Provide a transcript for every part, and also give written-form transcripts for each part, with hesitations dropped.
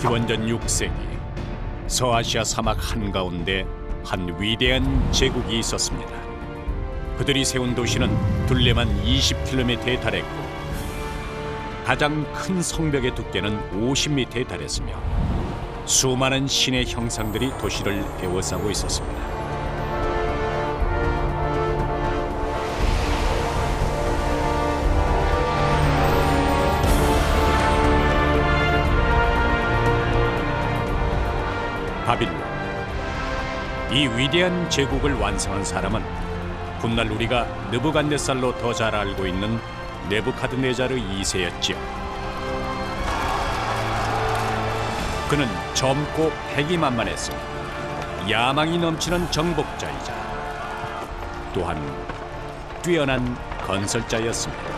기원전 6세기 서아시아 사막 한가운데 한 위대한 제국이 있었습니다. 그들이 세운 도시는 둘레만 20km에 달했고 가장 큰 성벽의 두께는 50m에 달했으며 수많은 신의 형상들이 도시를 에워싸고 있었습니다. 바빌론. 이 위대한 제국을 완성한 사람은 훗날 우리가 느부갓네살로 더 잘 알고 있는 네부카드네자르 2세였지요. 그는 젊고 패기만만했으며 야망이 넘치는 정복자이자 또한 뛰어난 건설자였습니다.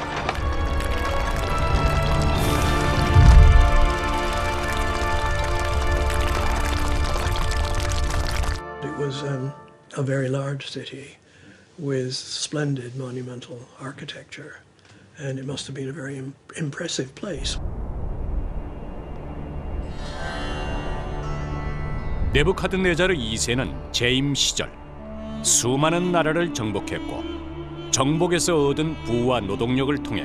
It was a very large city with splendid monumental architecture, and it must have been a very impressive place. 네부카드네자르 2세는 재임 시절 수많은 나라를 정복했고 정복에서 얻은 부와 노동력을 통해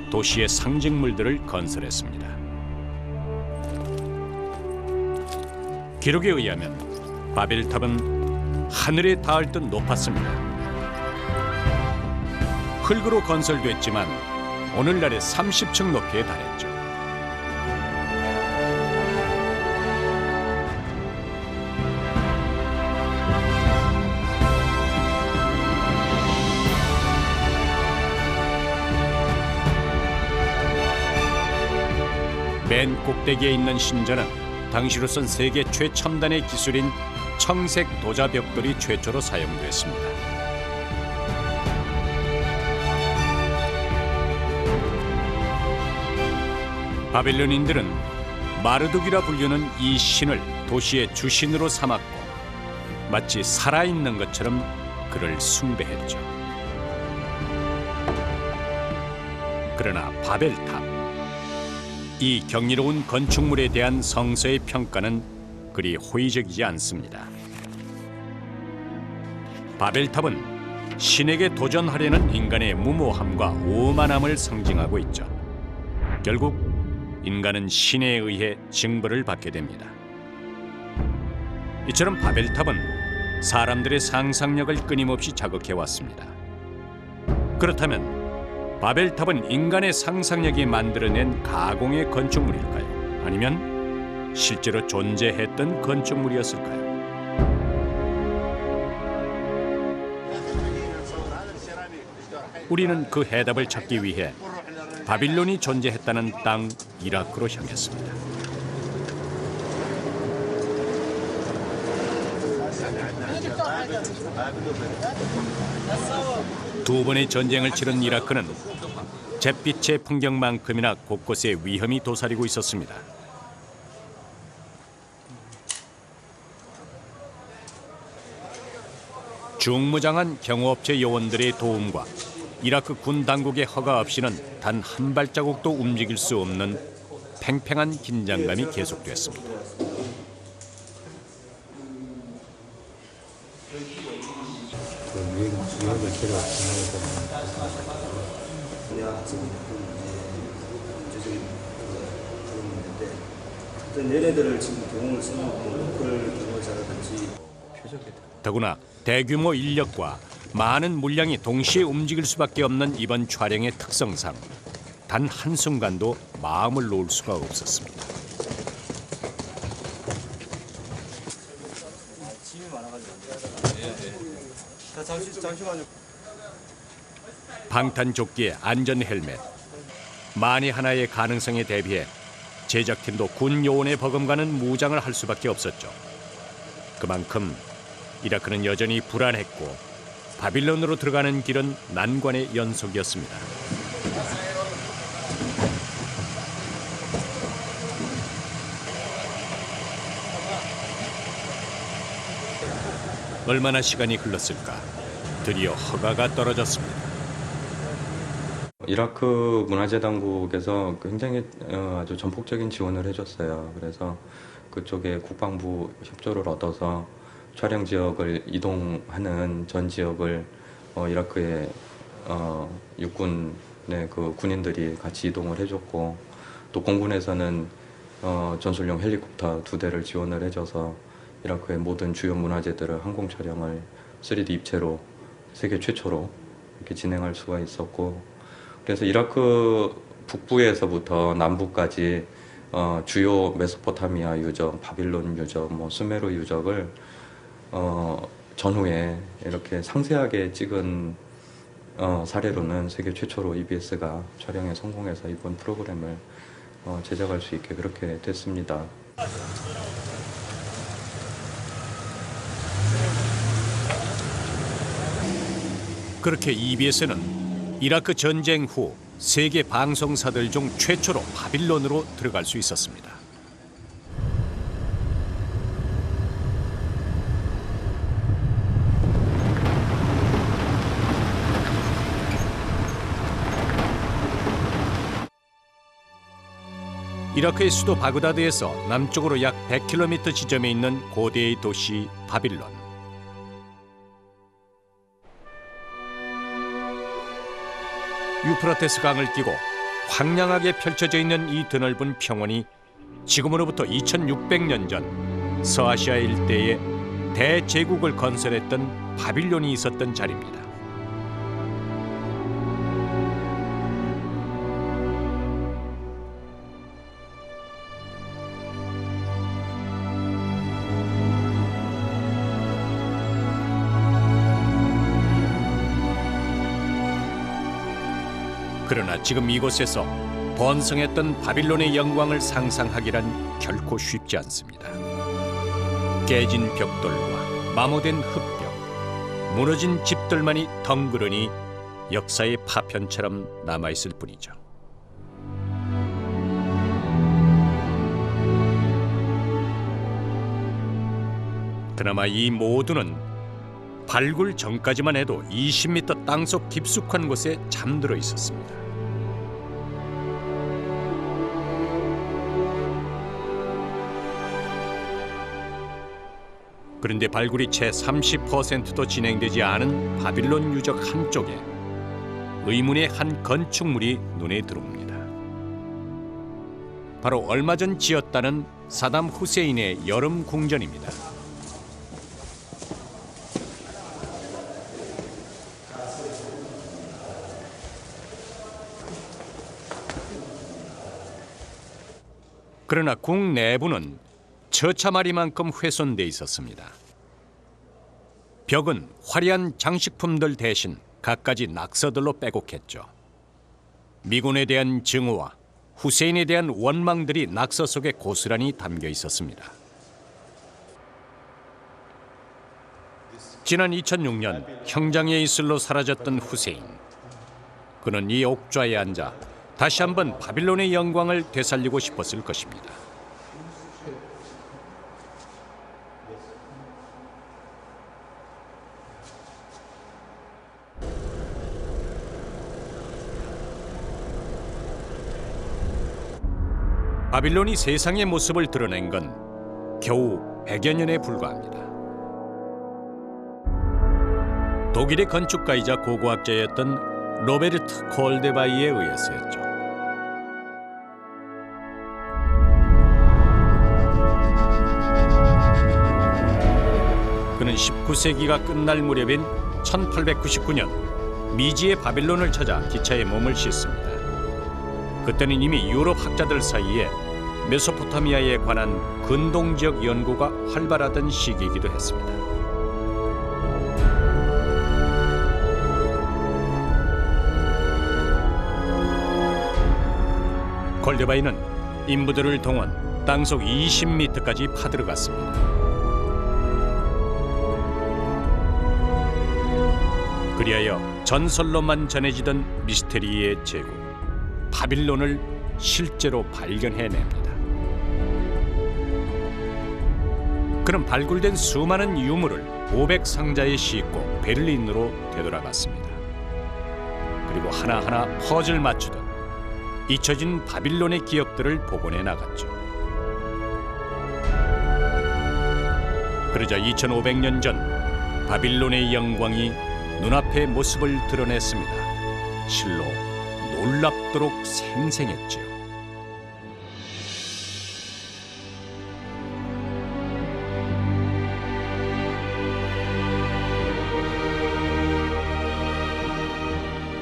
도시의 상징물들을 건설했습니다. 기록에 의하면 바벨탑은 하늘에 닿을 듯 높았습니다. 흙으로 건설됐지만 오늘날의 30층 높이에 달했죠. 맨 꼭대기에 있는 신전은 당시로선 세계 최첨단의 기술인 청색 도자 벽돌이 최초로 사용됐습니다. 바빌론인들은 마르둑이라 불리는 이 신을 도시의 주신으로 삼았고 마치 살아있는 것처럼 그를 숭배했죠. 그러나 바벨탑, 이 경이로운 건축물에 대한 성서의 평가는 그리 호의적이지 않습니다. 바벨탑은 신에게 도전하려는 인간의 무모함과 오만함을 상징하고 있죠. 결국 인간은 신에 의해 징벌을 받게 됩니다. 이처럼 바벨탑은 사람들의 상상력을 끊임없이 자극해왔습니다. 그렇다면 바벨탑은 인간의 상상력이 만들어낸 가공의 건축물일까요? 아니면 실제로 존재했던 건축물이었을까요? 우리는 그 해답을 찾기 위해 바빌론이 존재했다는 땅 이라크로 향했습니다. 두 번의 전쟁을 치른 이라크는 잿빛의 풍경만큼이나 곳곳에 위험이 도사리고 있었습니다. 중무장한 경호업체 요원들의 도움과 이라크 군 당국의 허가 없이는 단 한 발자국도 움직일 수 없는 팽팽한 긴장감이 계속됐습니다. 얘네들을 지금 경험을 써놓고 로컬 경호자라든지 더구나 대규모 인력과 많은 물량이 동시에 움직일 수밖에 없는 이번 촬영의 특성상 단 한순간도 마음을 놓을 수가 없었습니다. 잠시만요. 방탄조끼에 안전 헬멧, 만에 하나의 가능성에 대비해 제작팀도 군 요원의 버금가는 무장을 할 수밖에 없었죠. 그만큼 이라크는 여전히 불안했고 바빌론으로 들어가는 길은 난관의 연속이었습니다. 얼마나 시간이 흘렀을까? 드디어 허가가 떨어졌습니다. 이라크 문화재당국에서 굉장히 아주 전폭적인 지원을 해줬어요. 그래서 그쪽에 국방부 협조를 얻어서 촬영 지역을 이동하는 전 지역을 이라크의 육군의 그 군인들이 같이 이동을 해줬고, 또 공군에서는 전술용 헬리콥터 2대를 지원을 해줘서 이라크의 모든 주요 문화재들을 항공 촬영을 3D 입체로 세계 최초로 이렇게 진행할 수가 있었고, 그래서 이라크 북부에서부터 남부까지 주요 메소포타미아 유적, 바빌론 유적, 수메르 유적을 전후에 이렇게 상세하게 찍은 사례로는 세계 최초로 EBS가 촬영에 성공해서 이번 프로그램을 제작할 수 있게 그렇게 됐습니다. 그렇게 EBS는 이라크 전쟁 후 세계 방송사들 중 최초로 바빌론으로 들어갈 수 있었습니다. 이라크의 수도 바그다드에서 남쪽으로 약 100km 지점에 있는 고대의 도시 바빌론. 유프라테스 강을 끼고 황량하게 펼쳐져 있는 이 드넓은 평원이 지금으로부터 2600년 전 서아시아 일대에 대제국을 건설했던 바빌론이 있었던 자리입니다. 그러나 지금 이곳에서 번성했던 바빌론의 영광을 상상하기란 결코 쉽지 않습니다. 깨진 벽돌과 마모된 흙벽, 무너진 집들만이 덩그러니 역사의 파편처럼 남아있을 뿐이죠. 그나마 이 모두는 발굴 전까지만 해도 20m 땅속 깊숙한 곳에 잠들어 있었습니다. 그런데 발굴이 채 30%도 진행되지 않은 바빌론 유적 한쪽에 의문의 한 건축물이 눈에 들어옵니다. 바로 얼마 전 지었다는 사담 후세인의 여름 궁전입니다. 그러나 궁 내부는 처참하리만큼 훼손돼 있었습니다. 벽은 화려한 장식품들 대신 갖가지 낙서들로 빼곡했죠. 미군에 대한 증오와 후세인에 대한 원망들이 낙서 속에 고스란히 담겨 있었습니다. 지난 2006년 형장의 이슬로 사라졌던 후세인. 그는 이 옥좌에 앉아 다시 한번 바빌론의 영광을 되살리고 싶었을 것입니다. 바빌론이 세상의 모습을 드러낸 건 겨우 100여 년에 불과합니다. 독일의 건축가이자 고고학자였던 로베르트 콜데바이에 의해서였죠. 그는 19세기가 끝날 무렵인 1899년 미지의 바빌론을 찾아 기차에 몸을 싣습니다. 그때는 이미 유럽 학자들 사이에 메소포타미아에 관한 근동지역 연구가 활발하던 시기이기도 했습니다. 콜데바이는 인부들을 동원 땅속 20m까지 파들어갔습니다. 그리하여 전설로만 전해지던 미스테리의 제국 바빌론을 실제로 발견해냅니다. 그는 발굴된 수많은 유물을 500상자에 싣고 베를린으로 되돌아갔습니다. 그리고 하나하나 퍼즐 맞추듯 잊혀진 바빌론의 기억들을 복원해 나갔죠. 그러자 2500년 전 바빌론의 영광이 눈앞에 모습을 드러냈습니다. 실로 놀랍도록 생생했지요.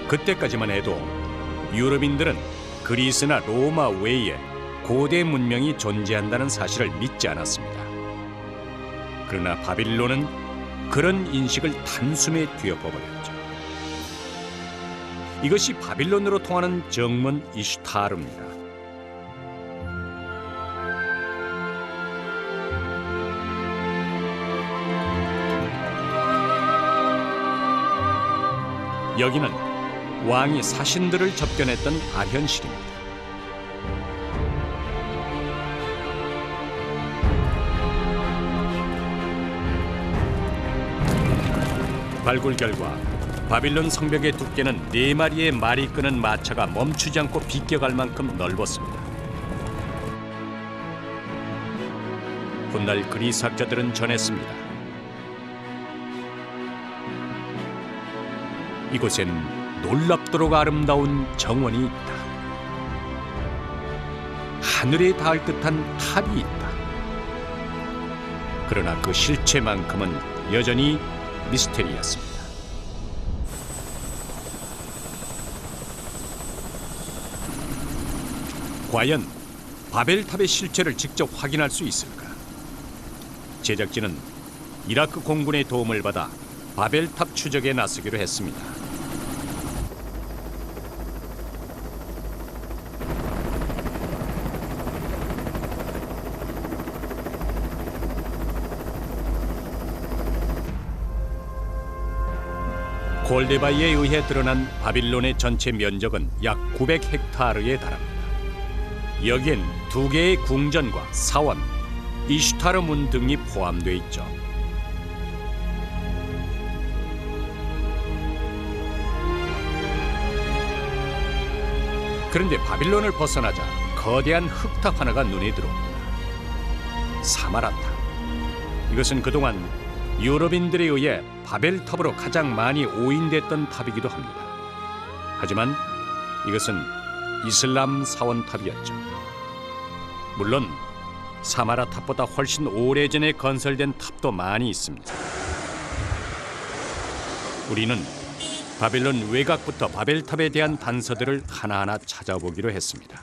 그때까지만 해도 유럽인들은 그리스나 로마 외에 고대 문명이 존재한다는 사실을 믿지 않았습니다. 그러나 바빌론은 그런 인식을 단숨에 뒤엎어버렸죠. 이것이 바빌론으로 통하는 정문 이슈타르입니다. 여기는 왕이 사신들을 접견했던 아현실입니다. 발굴 결과 바빌론 성벽의 두께는 4마리의 말이 끄는 마차가 멈추지 않고 비껴갈 만큼 넓었습니다. 훗날 그리스 학자들은 전했습니다. 이곳엔 놀랍도록 아름다운 정원이 있다. 하늘에 닿을 듯한 탑이 있다. 그러나 그 실체만큼은 여전히 미스테리였습니다. 과연 바벨탑의 실체를 직접 확인할 수 있을까? 제작진은 이라크 공군의 도움을 받아 바벨탑 추적에 나서기로 했습니다. 골데바이에 의해 드러난 바빌론의 전체 면적은 약 900헥타르에 달합니다. 여기엔 2개의 궁전과 사원, 이슈타르 문 등이 포함되어 있죠. 그런데 바빌론을 벗어나자 거대한 흙탑 하나가 눈에 들어옵니다. 사마라탑. 이것은 그동안 유럽인들에 의해 바벨탑으로 가장 많이 오인됐던 탑이기도 합니다. 하지만 이것은 이슬람 사원탑이었죠. 물론 사마라탑보다 훨씬 오래전에 건설된 탑도 많이 있습니다. 우리는 바빌론 외곽부터 바벨탑에 대한 단서들을 하나하나 찾아보기로 했습니다.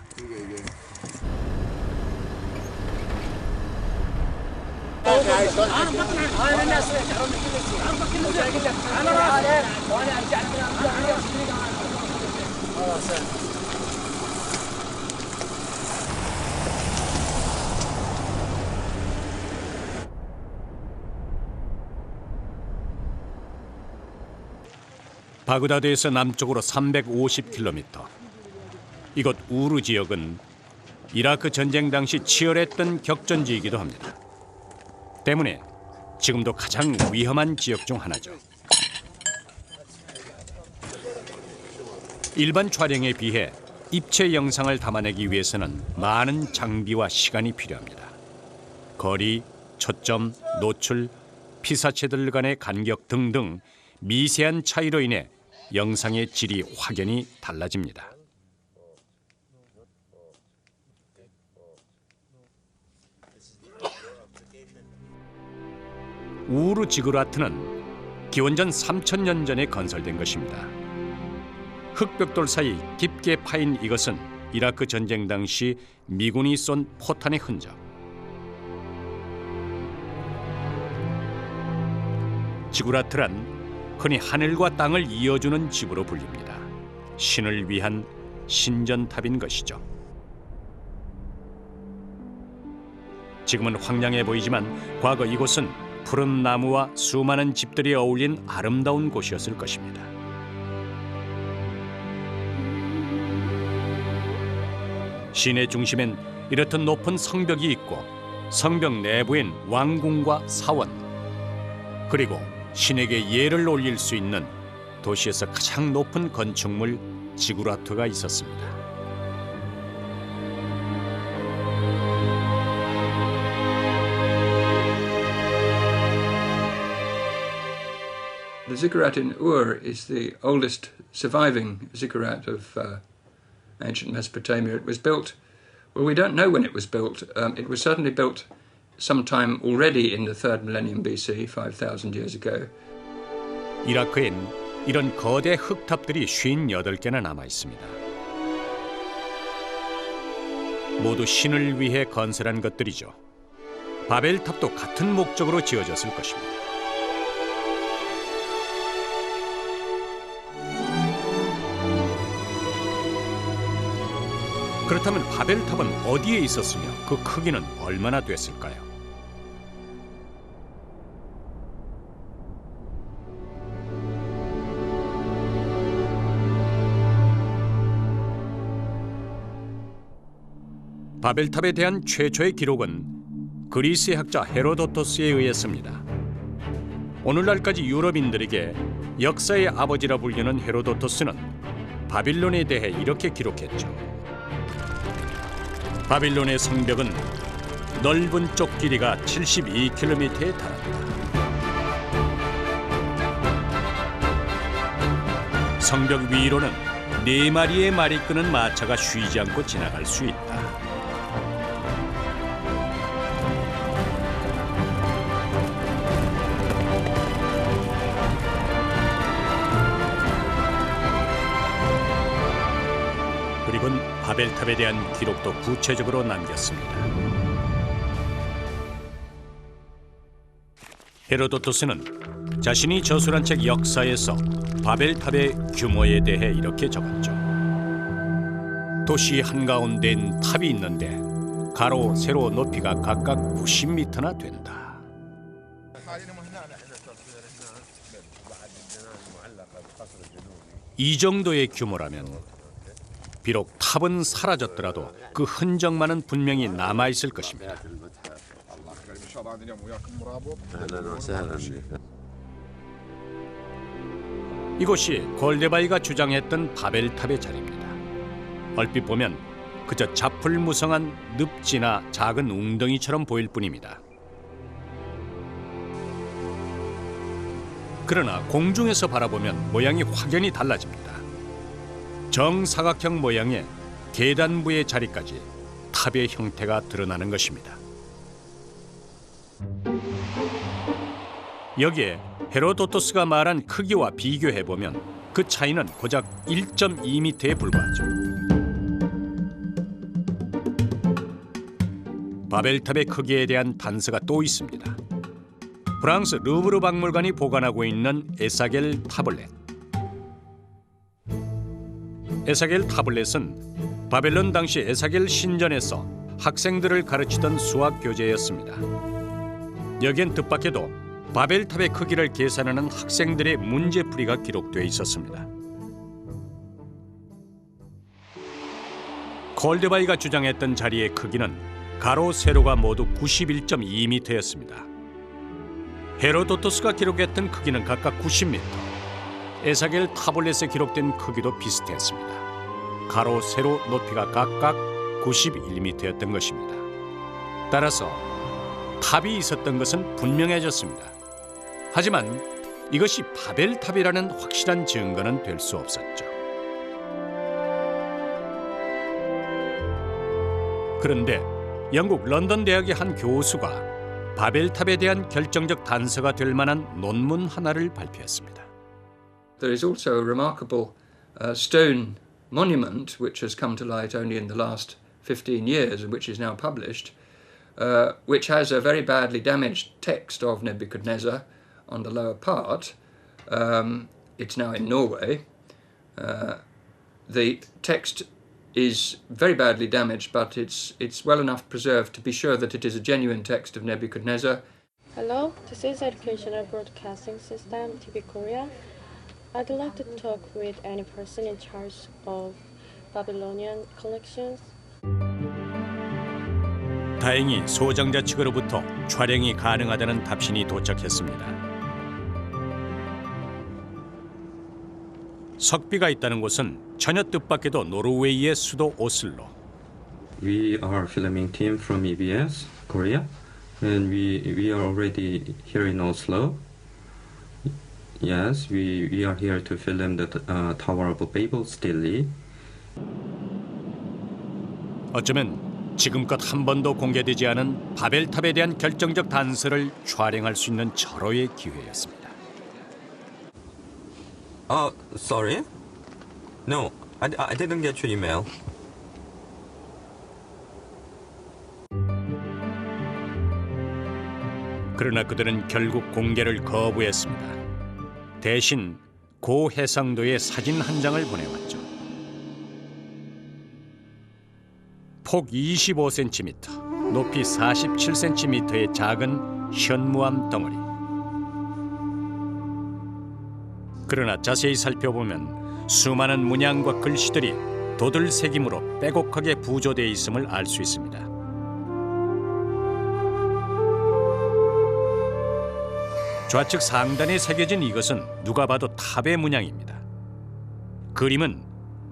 바그다드에서 남쪽으로 350km. 이곳 우르 지역은 이라크 전쟁 당시 치열했던 격전지이기도 합니다. 때문에 지금도 가장 위험한 지역 중 하나죠. 일반 촬영에 비해 입체 영상을 담아내기 위해서는 많은 장비와 시간이 필요합니다. 거리, 초점, 노출, 피사체들 간의 간격 등등 미세한 차이로 인해 영상의 질이 확연히 달라집니다. 우르 지그라트는 기원전 3000년 전에 건설된 것입니다. 흑벽돌 사이 깊게 파인 이것은 이라크 전쟁 당시 미군이 쏜 포탄의 흔적. 지그라트란 흔히 하늘과 땅을 이어주는 집으로 불립니다. 신을 위한 신전탑인 것이죠. 지금은 황량해 보이지만 과거 이곳은 푸른 나무와 수많은 집들이 어울린 아름다운 곳이었을 것입니다. 시내 중심엔 이렇듯 높은 성벽이 있고 성벽 내부엔 왕궁과 사원, 그리고 신에게 예를 올릴 수 있는 도시에서 가장 높은 건축물 지구라트가 있었습니다. The ziggurat in Ur is the oldest surviving ziggurat of ancient Mesopotamia. It was built, well, we don't know when it was built. It was certainly built sometime already in the 3rd millennium BC, 5,000 years ago. 이라크엔 이런 거대 흙탑들이 58개나 남아 있습니다. 모두 신을 위해 건설한 것들이죠. 바벨탑도 같은 목적으로 지어졌을 것입니다. 그렇다면 바벨탑은 어디에 있었으며 그 크기는 얼마나 됐을까요? 바벨탑에 대한 최초의 기록은 그리스의 학자 헤로도토스에 의했습니다. 오늘날까지 유럽인들에게 역사의 아버지라 불리는 헤로도토스는 바빌론에 대해 이렇게 기록했죠. 바빌론의 성벽은 넓은 쪽 길이가 72km에 달한다. 성벽 위로는 4마리의 말이 끄는 마차가 쉬지 않고 지나갈 수 있다. 그리고 바벨탑에 대한 기록도 구체적으로 남겼습니다. 헤로도토스는 자신이 저술한 책 역사에서 바벨탑의 규모에 대해 이렇게 적었죠. 도시 한가운데엔 탑이 있는데 가로, 세로 높이가 각각 90m나 된다. 이 정도의 규모라면 비록 탑은 사라졌더라도 그 흔적만은 분명히 남아있을 것입니다. 이곳이 골데바이가 주장했던 바벨탑의 자리입니다. 얼핏 보면 그저 자풀무성한 늪지나 작은 웅덩이처럼 보일 뿐입니다. 그러나 공중에서 바라보면 모양이 확연히 달라집니다. 정사각형 모양의 계단부의 자리까지 탑의 형태가 드러나는 것입니다. 여기에 헤로도토스가 말한 크기와 비교해보면 그 차이는 고작 1.2m에 불과하죠. 바벨탑의 크기에 대한 단서가 또 있습니다. 프랑스 루브르 박물관이 보관하고 있는 에사겔 타블렛. 에사겔 타블렛은 바벨론 당시 에사겔 신전에서 학생들을 가르치던 수학 교재였습니다. 여기엔 뜻밖에도 바벨탑의 크기를 계산하는 학생들의 문제풀이가 기록되어 있었습니다. 골데바이가 주장했던 자리의 크기는 가로, 세로가 모두 91.2m였습니다. 헤로도토스가 기록했던 크기는 각각 90m, 에사겔 타블렛에 기록된 크기도 비슷했습니다. 가로, 세로 높이가 각각 91m였던 것입니다. 따라서 탑이 있었던 것은 분명해졌습니다. 하지만 이것이 바벨탑이라는 확실한 증거는 될 수 없었죠. 그런데 영국 런던 대학의 한 교수가 바벨탑에 대한 결정적 단서가 될 만한 논문 하나를 발표했습니다. There is also a remarkable stone monument which has come to light only in the last 15 years and which is now published, which has a very badly damaged text of Nebuchadnezzar on the lower part. It's now in Norway. The text is very badly damaged, but it's well enough preserved to be sure that it is a genuine text of Nebuchadnezzar. Hello, this is Educational Broadcasting System, TV Korea. I'd like to talk with any person in charge of Babylonian collections. 다행히 소장자 측으로부터 촬영이 가능하다는 답신이 도착했습니다. 석비가 있다는 곳은 전혀 뜻밖에도 노르웨이의 수도 오슬로. We are filming team from EBS Korea, and we are already here in Oslo. Yes, we are here to film the Tower of Babel still. 어쩌면 지금껏 한 번도 공개되지 않은 바벨탑에 대한 결정적 단서를 촬영할 수 있는 절호의 기회였습니다. Sorry? No, I didn't get your email. 그러나 그들은 결국 공개를 거부했습니다. 대신 고해상도의 사진 한 장을 보내왔죠. 폭 25cm, 높이 47cm의 작은 현무암 덩어리. 그러나 자세히 살펴보면 수많은 문양과 글씨들이 도들새김으로 빼곡하게 부조되어 있음을 알 수 있습니다. 좌측 상단에 새겨진 이것은 누가 봐도 탑의 문양입니다. 그림은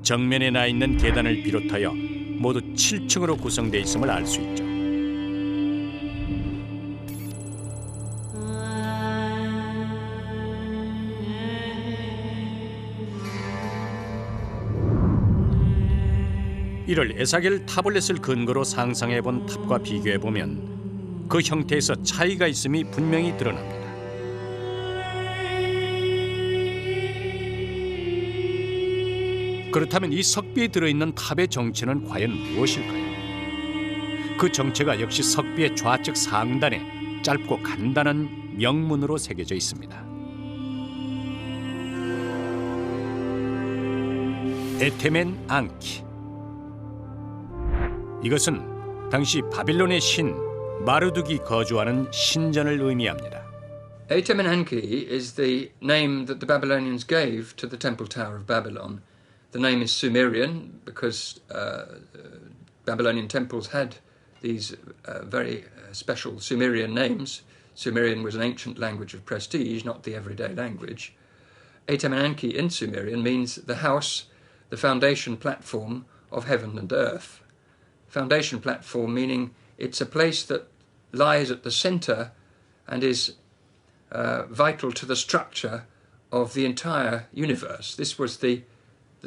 정면에 나 있는 계단을 비롯하여 모두 7층으로 구성되어 있음을 알 수 있죠. 이를 에사겔 타블렛을 근거로 상상해본 탑과 비교해보면 그 형태에서 차이가 있음이 분명히 드러납니다. 그렇다면 이 석비에 들어있는 탑의 정체는 과연 무엇일까요? 그 정체가 역시 석비의 좌측 상단에 짧고 간단한 명문으로 새겨져 있습니다. 에테멘 앙키. 이것은 당시 바빌론의 신 마르둑이 거주하는 신전을 의미합니다. Etemenanki is the name that the Babylonians gave to the Temple Tower of Babylon. The name is Sumerian because Babylonian temples had these very special Sumerian names. Sumerian was an ancient language of prestige, not the everyday language. Etemenanki in Sumerian means the house, the foundation platform of heaven and earth. Foundation platform meaning it's a place that lies at the center and is vital to the structure of the entire universe. This was the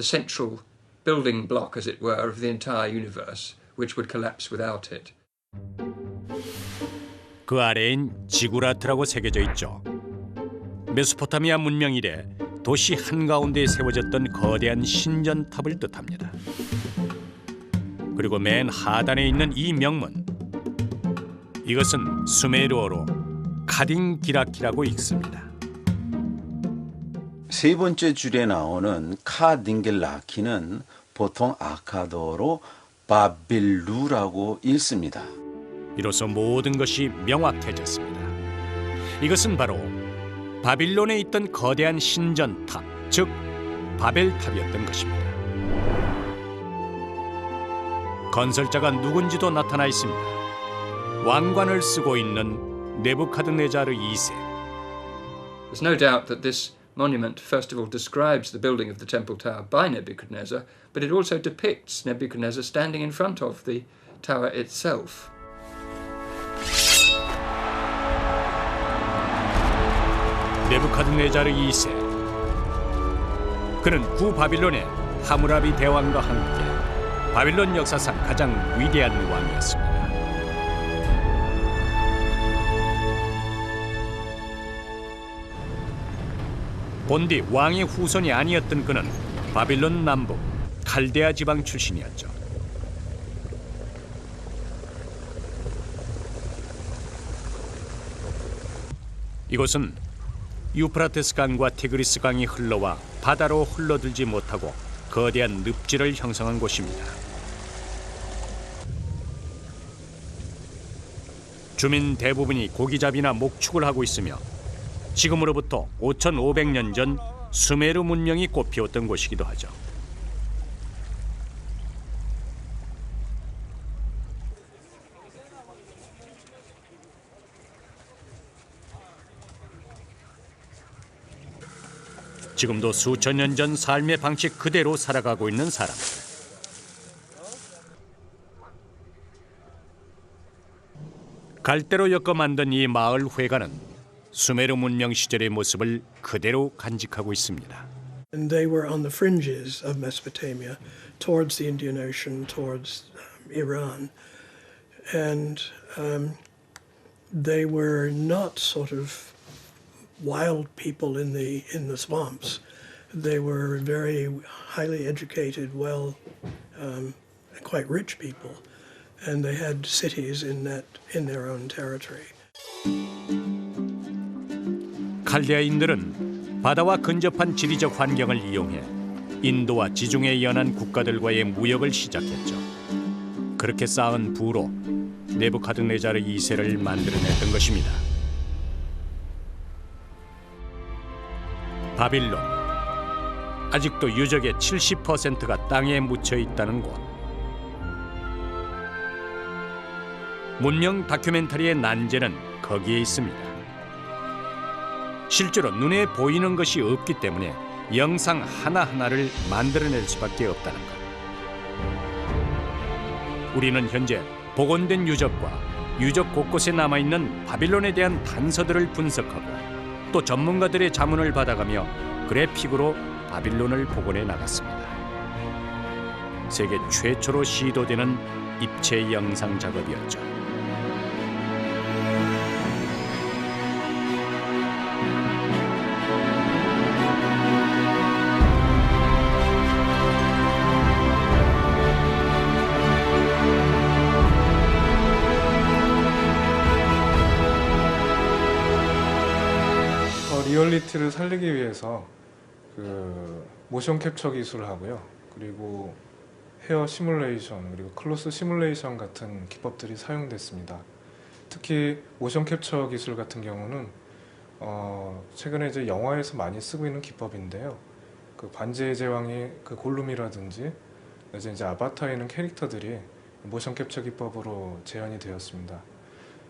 central building block, as it were, of the entire universe, which would collapse without it. 그 아래엔 지구라트라고 새겨져 있죠. 메소포타미아 문명 이래 도시 한가운데에 세워졌던 거대한 신전탑을 뜻합니다. 그리고 맨 하단에 있는 이 명문, 이것은 수메르어로 카딩기라키라고 읽습니다. 세 번째 줄에 나오는 카딩겔라키는 보통 아카도로 바빌루라고 읽습니다. 이로써 모든 것이 명확해졌습니다. 이것은 바로 바빌론에 있던 거대한 신전탑, 즉 바벨탑이었던 것입니다. 건설자가 누군지도 나타나 있습니다. 왕관을 쓰고 있는 네부카드네자르 2세. There's no doubt that this monument first of all describes the building of the Temple Tower by Nebuchadnezzar, but it also depicts Nebuchadnezzar standing in front of the tower itself. 네부카드네자르 2세. 그는 구바빌론의 하무라비 대왕과 함께 바빌론 역사상 가장 위대한 왕이었습니다. 본디 왕의 후손이 아니었던 그는 바빌론 남부 칼데아 지방 출신이었죠. 이곳은 유프라테스 강과 티그리스 강이 흘러와 바다로 흘러들지 못하고 거대한 늪지를 형성한 곳입니다. 주민 대부분이 고기잡이나 목축을 하고 있으며 지금으로부터 5,500년 전 수메르 문명이 꽃피웠던 곳이기도 하죠. 지금도 수천 년 전 삶의 방식 그대로 살아가고 있는 사람들. 갈대로 엮어 만든 이 마을 회관은 수메르 문명 시절의 모습을 그대로 간직하고 있습니다. And they were on the fringes of Mesopotamia, towards the Indian Ocean, towards Iran. And they were not sort of wild people in the swamps. They were very highly educated, quite rich people, and they had cities in their own territory. 칼데아인들은 바다와 근접한 지리적 환경을 이용해 인도와 지중해 연안 국가들과의 무역을 시작했죠. 그렇게 쌓은 부로 네부카드네자르 2세를 만들어냈던 것입니다. 바빌론, 아직도 유적의 70%가 땅에 묻혀 있다는 곳. 문명 다큐멘터리의 난제는 거기에 있습니다. 실제로 눈에 보이는 것이 없기 때문에 영상 하나하나를 만들어낼 수밖에 없다는 것. 우리는 현재 복원된 유적과 유적 곳곳에 남아있는 바빌론에 대한 단서들을 분석하고 또 전문가들의 자문을 받아가며 그래픽으로 바빌론을 복원해 나갔습니다. 세계 최초로 시도되는 입체 영상 작업이었죠. 리얼리티를 살리기 위해서 모션 캡처 기술을 하고요. 그리고 헤어 시뮬레이션 그리고 클로스 시뮬레이션 같은 기법들이 사용됐습니다. 특히 모션 캡처 기술 같은 경우는 최근에 이제 영화에서 많이 쓰고 있는 기법인데요. 그 반지의 제왕의 그 골룸이라든지 이제 아바타에 있는 캐릭터들이 모션 캡처 기법으로 재현이 되었습니다.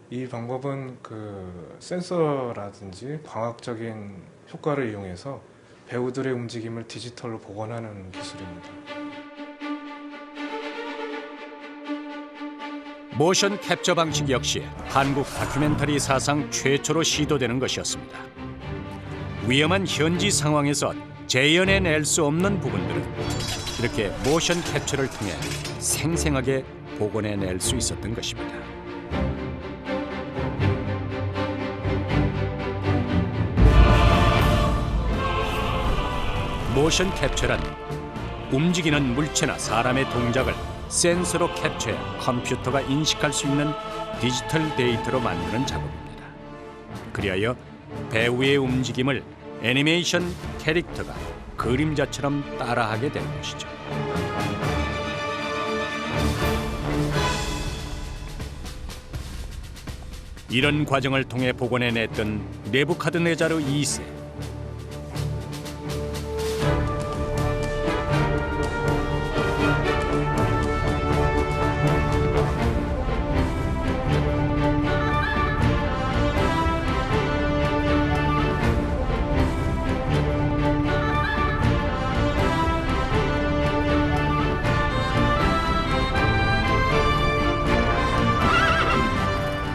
이 방법은 그 센서라든지 광학적인 효과를 이용해서 배우들의 움직임을 디지털로 복원하는 기술입니다. 모션 캡처 방식 역시 한국 다큐멘터리 사상 최초로 시도되는 것이었습니다. 위험한 현지 상황에서 재현해낼 수 없는 부분들을 이렇게 모션 캡처를 통해 생생하게 복원해낼 수 있었던 것입니다. 모션 캡처란 움직이는 물체나 사람의 동작을 센서로 캡처해 컴퓨터가 인식할 수 있는 디지털 데이터로 만드는 작업입니다. 그리하여 배우의 움직임을 애니메이션 캐릭터가 그림자처럼 따라하게 되는 것이죠. 이런 과정을 통해 복원해냈던 네부카드네자르 2세.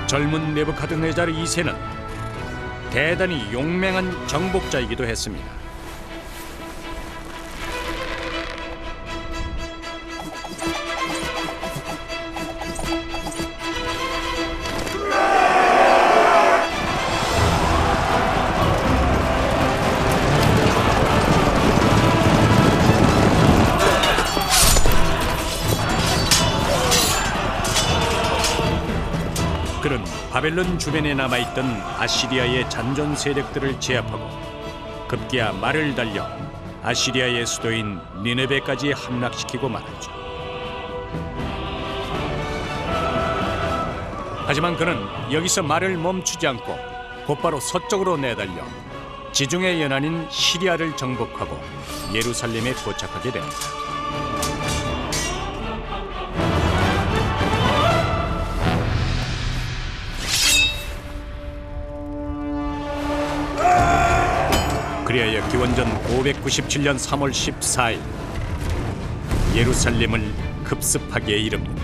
젊은 네부카드네자르 2세는 대단히 용맹한 정복자이기도 했습니다. 그는 바벨론 주변에 남아있던 아시리아의 잔존 세력들을 제압하고 급기야 말을 달려 아시리아의 수도인 니네베까지 함락시키고 말았죠. 하지만 그는 여기서 말을 멈추지 않고 곧바로 서쪽으로 내달려 지중해 연안인 시리아를 정복하고 예루살렘에 도착하게 됩니다. 그리하여 무려 기원전 597년 3월 14일 예루살렘을 급습하게 이릅니다.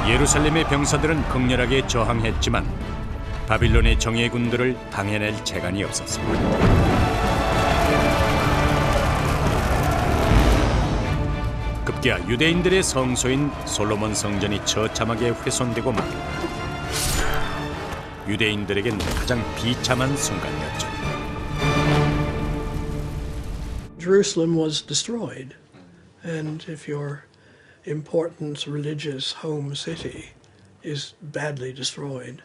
예루살렘의 병사들은 극렬하게 저항했지만 바빌론의 정예군들을 당해낼 재간이 없었습니다. 급기야 유대인들의 성소인 솔로몬 성전이 처참하게 훼손되고 맙니다. 유대인들에겐 가장 비참한 순간이었죠. Jerusalem was destroyed, and if your important religious home city is badly destroyed,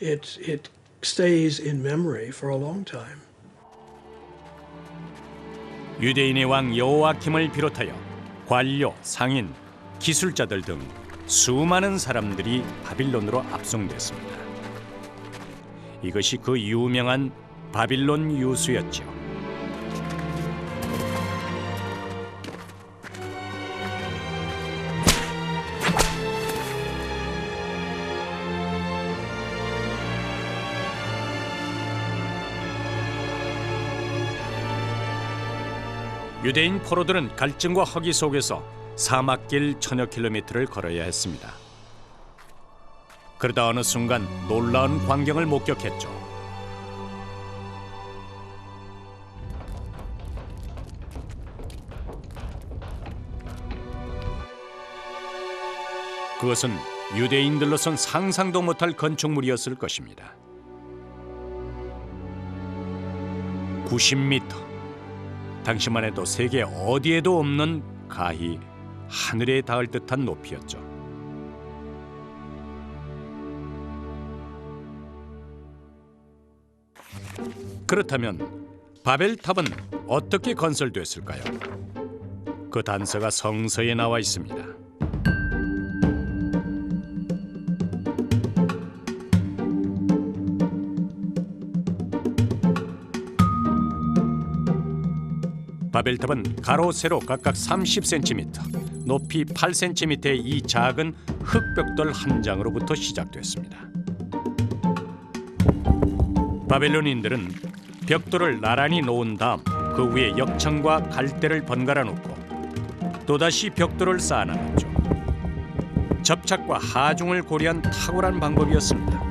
it stays in memory for a long time. 유대인의 왕 여호아킴을 비롯하여 관료, 상인, 기술자들 등 수많은 사람들이 바빌론으로 압송됐습니다. 이것이 그 유명한 바빌론 유수였죠. 유대인 포로들은 갈증과 허기 속에서 사막길 1000여 킬로미터를 걸어야 했습니다. 그러다 어느 순간 놀라운 광경을 목격했죠. 그것은 유대인들로선 상상도 못할 건축물이었을 것입니다. 90m. 당시만 해도 세계 어디에도 없는 가히 하늘에 닿을 듯한 높이였죠. 그렇다면 바벨탑은 어떻게 건설됐을까요? 그 단서가 성서에 나와 있습니다. 바벨탑은 가로 세로 각각 30cm, 높이 8cm의 이 작은 흙벽돌 한 장으로부터 시작됐습니다. 바벨론인들은 벽돌을 나란히 놓은 다음 그 위에 역청과 갈대를 번갈아 놓고 또다시 벽돌을 쌓아나갔죠. 접착과 하중을 고려한 탁월한 방법이었습니다.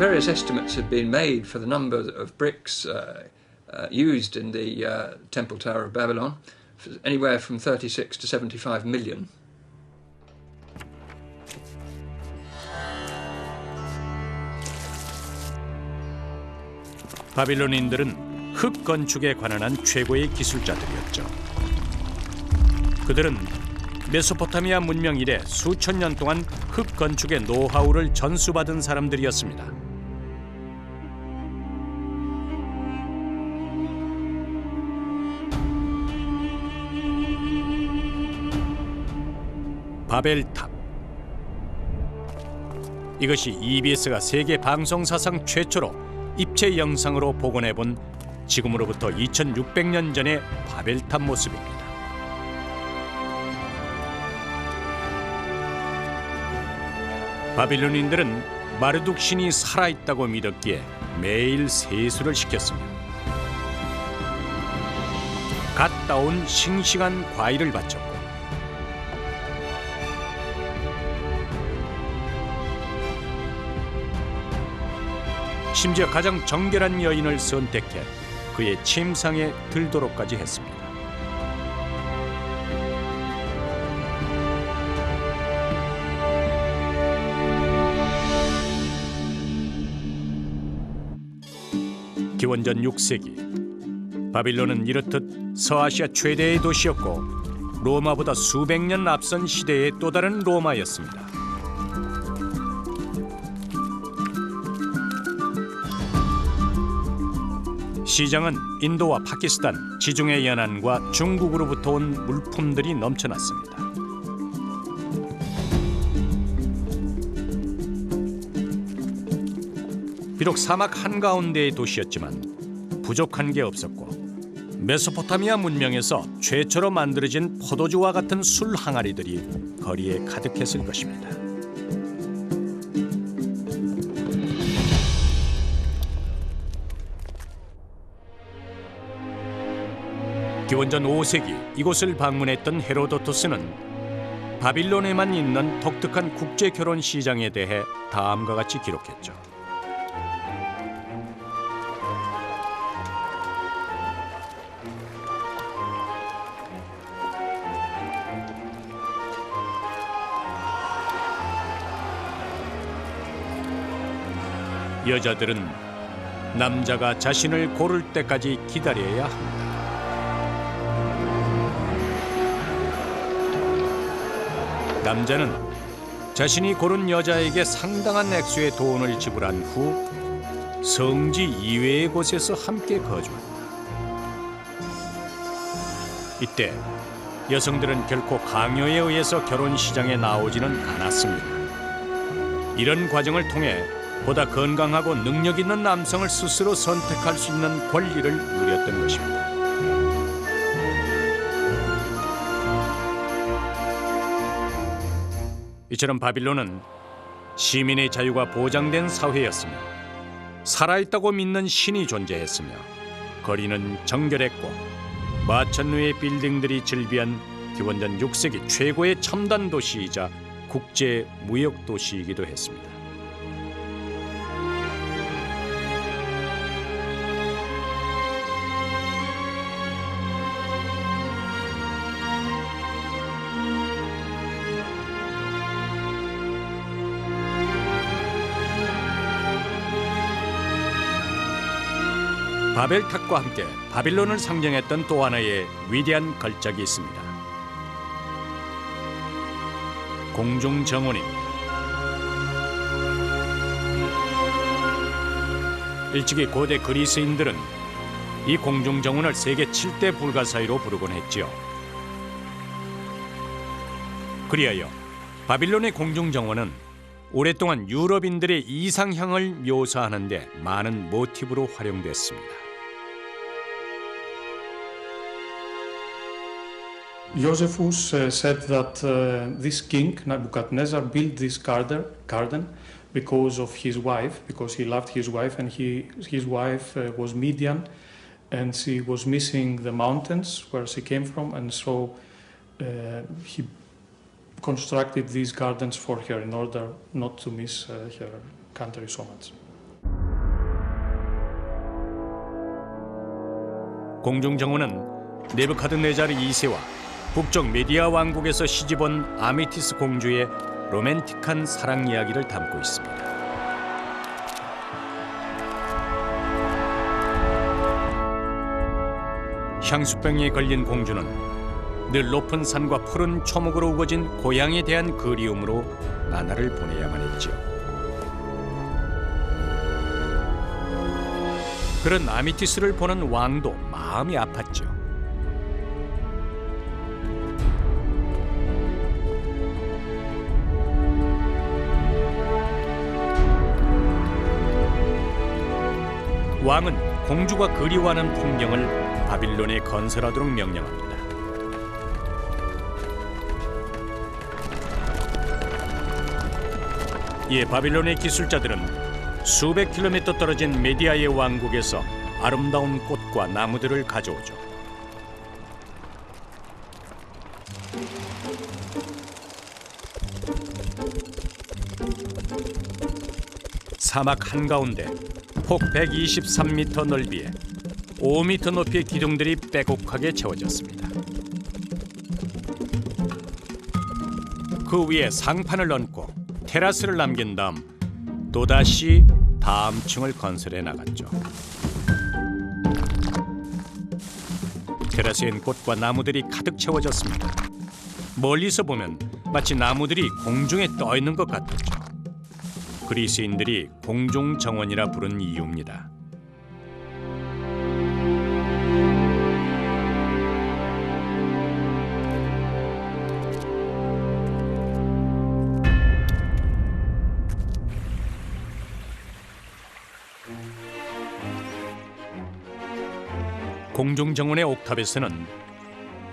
Various estimates have been made for the number of bricks used in the Temple Tower of Babylon, anywhere from 36 to 75 million. 바빌론인들은 흙 건축에 관한 최고의 기술자들이었죠. 그들은 메소포타미아 문명 이래 수천 년 동안 흙 건축의 노하우를 전수받은 사람들이었습니다. 바벨탑. 이것이 EBS가 세계 방송 사상 최초로 입체 영상으로 복원해본 지금으로부터 2600년 전의 바벨탑 모습입니다. 바빌론인들은 마르둑 신이 살아있다고 믿었기에 매일 세수를 시켰으며 갓 따온 싱싱한 과일을 바쳤고 심지어 가장 정결한 여인을 선택해 그의 침상에 들도록까지 했습니다. 기원전 6세기 바빌론은 이렇듯 서아시아 최대의 도시였고 로마보다 수백 년 앞선 시대의 또 다른 로마였습니다. 시장은 인도와 파키스탄, 지중해 연안과 중국으로부터 온 물품들이 넘쳐났습니다. 비록 사막 한가운데의 도시였지만 부족한 게 없었고 메소포타미아 문명에서 최초로 만들어진 포도주와 같은 술 항아리들이 거리에 가득했을 것입니다. 기원전 5세기 이곳을 방문했던 헤로도토스는 바빌론에만 있는 독특한 국제 결혼 시장에 대해 다음과 같이 기록했죠. 여자들은 남자가 자신을 고를 때까지 기다려야 합니다. 남자는 자신이 고른 여자에게 상당한 액수의 돈을 지불한 후 성지 이외의 곳에서 함께 거주한다. 이때 여성들은 결코 강요에 의해서 결혼 시장에 나오지는 않았습니다. 이런 과정을 통해 보다 건강하고 능력 있는 남성을 스스로 선택할 수 있는 권리를 누렸던 것입니다. 이처럼 바빌론은 시민의 자유가 보장된 사회였으며 살아있다고 믿는 신이 존재했으며 거리는 정결했고 마천루의 빌딩들이 즐비한 기원전 6세기 최고의 첨단 도시이자 국제 무역 도시이기도 했습니다. 바벨탑과 함께 바빌론을 상징했던 또 하나의 위대한 걸작이 있습니다. 공중정원입니다. 일찍이 고대 그리스인들은 이 공중정원을 세계 7대 불가사의로 부르곤 했지요. 그리하여 바빌론의 공중정원은 오랫동안 유럽인들의 이상향을 묘사하는 데 많은 모티브로 활용됐습니다. Josephus said that this king, Nebuchadnezzar, built this garden because of his wife, because he loved his wife, and his wife was Midian, and she was missing the mountains where she came from, and so he constructed these gardens for her in order not to miss her country so much. 공중정원은 네부카드네자르 2세와 북쪽 메디아 왕국에서 시집온 아미티스 공주의 로맨틱한 사랑 이야기를 담고 있습니다. 향수병에 걸린 공주는 늘 높은 산과 푸른 초목으로 우거진 고향에 대한 그리움으로 나날을 보내야만 했지요. 그런 아미티스를 보는 왕도 마음이 아팠죠. 왕은 공주가 그리워하는 풍경을 바빌론에 건설하도록 명령합니다. 이에 바빌론의 기술자들은 수백 킬로미터 떨어진 메디아의 왕국에서 아름다운 꽃과 나무들을 가져오죠. 사막 한가운데 폭 123m 넓이에 5m 높이의 기둥들이 빼곡하게 채워졌습니다. 그 위에 상판을 얹고 테라스를 남긴 다음 또다시 다음 층을 건설해 나갔죠. 테라스엔 꽃과 나무들이 가득 채워졌습니다. 멀리서 보면 마치 나무들이 공중에 떠 있는 것 같았죠. 그리스인들이 공중정원이라 부른 이유입니다. 공중정원의 옥탑에서는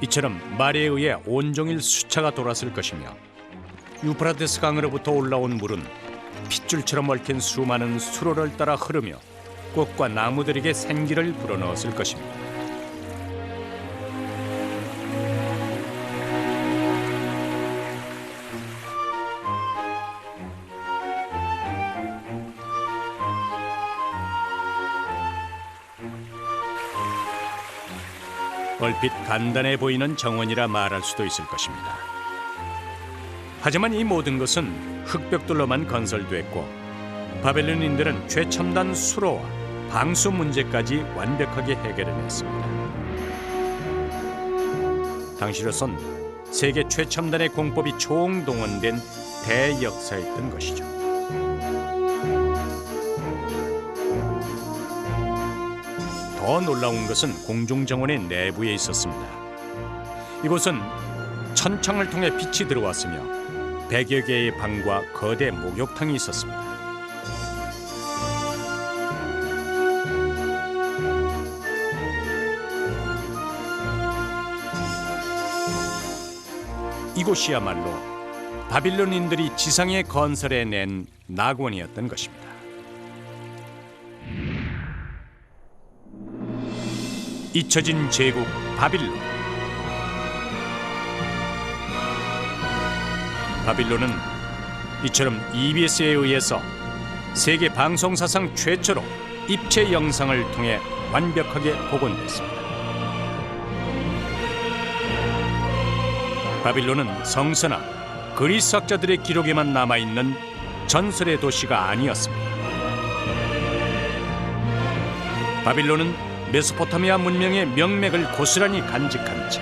이처럼 말에 의해 온종일 수차가 돌았을 것이며 유프라테스 강으로부터 올라온 물은 핏줄처럼 얽힌 수많은 수로를 따라 흐르며 꽃과 나무들에게 생기를 불어넣었을 것입니다. 얼핏 간단해 보이는 정원이라 말할 수도 있을 것입니다. 하지만 이 모든 것은 흙벽돌로만 건설됐고 바벨론인들은 최첨단 수로와 방수 문제까지 완벽하게 해결해냈습니다. 당시로선 세계 최첨단의 공법이 총동원된 대역사였던 것이죠. 더 놀라운 것은 공중정원의 내부에 있었습니다. 이곳은 천창을 통해 빛이 들어왔으며 100여 개의 방과 거대 목욕탕이 있었습니다. 이곳이야말로 바빌론인들이 지상에 건설해낸 낙원이었던 것입니다. 잊혀진 제국 바빌론. 바빌론은 이처럼 EBS에 의해서 세계 방송사상 최초로 입체 영상을 통해 완벽하게 복원됐습니다. 바빌론은 성서나 그리스 학자들의 기록에만 남아있는 전설의 도시가 아니었습니다. 바빌론은 메소포타미아 문명의 명맥을 고스란히 간직한 채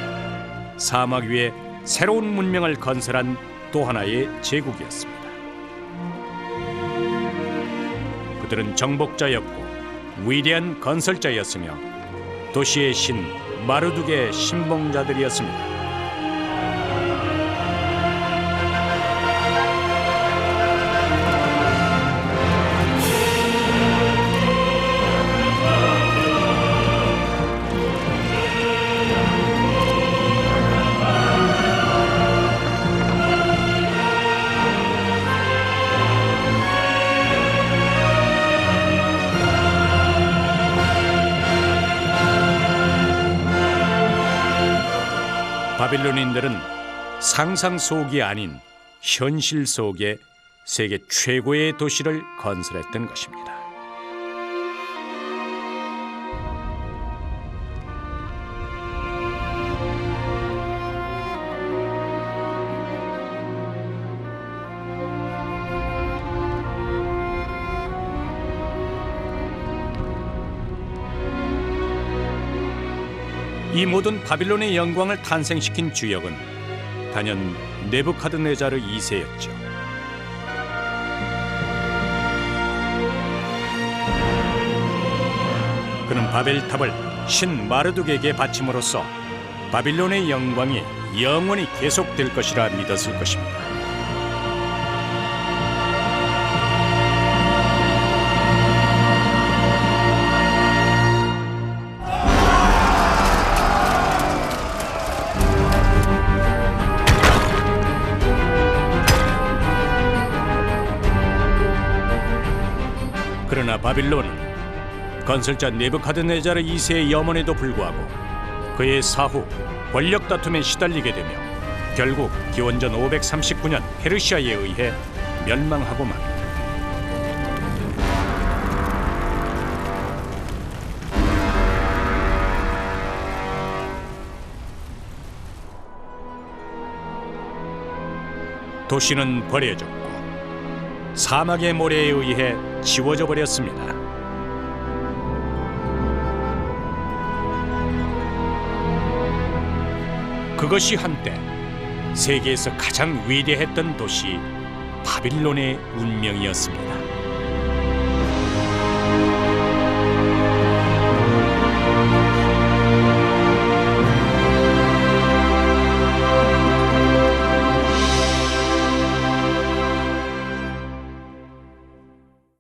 사막 위에 새로운 문명을 건설한 또 하나의 제국이었습니다. 그들은 정복자였고 위대한 건설자였으며 도시의 신 마르둑의 신봉자들이었습니다. 바빌론인들은 상상 속이 아닌 현실 속에 세계 최고의 도시를 건설했던 것입니다. 이 모든 바빌론의 영광을 탄생시킨 주역은 단연 네부카드네자르 2세였죠. 그는 바벨탑을 신 마르둑에게 바침으로써 바빌론의 영광이 영원히 계속될 것이라 믿었을 것입니다. 그러나 바빌론은 건설자 네부카드네자르 2세의 염원에도 불구하고 그의 사후 권력 다툼에 시달리게 되며 결국 기원전 539년 페르시아에 의해 멸망하고 맙니다. 도시는 버려졌고 사막의 모래에 의해 지워져 버렸습니다. 그것이 한때 세계에서 가장 위대했던 도시 바빌론의 운명이었습니다.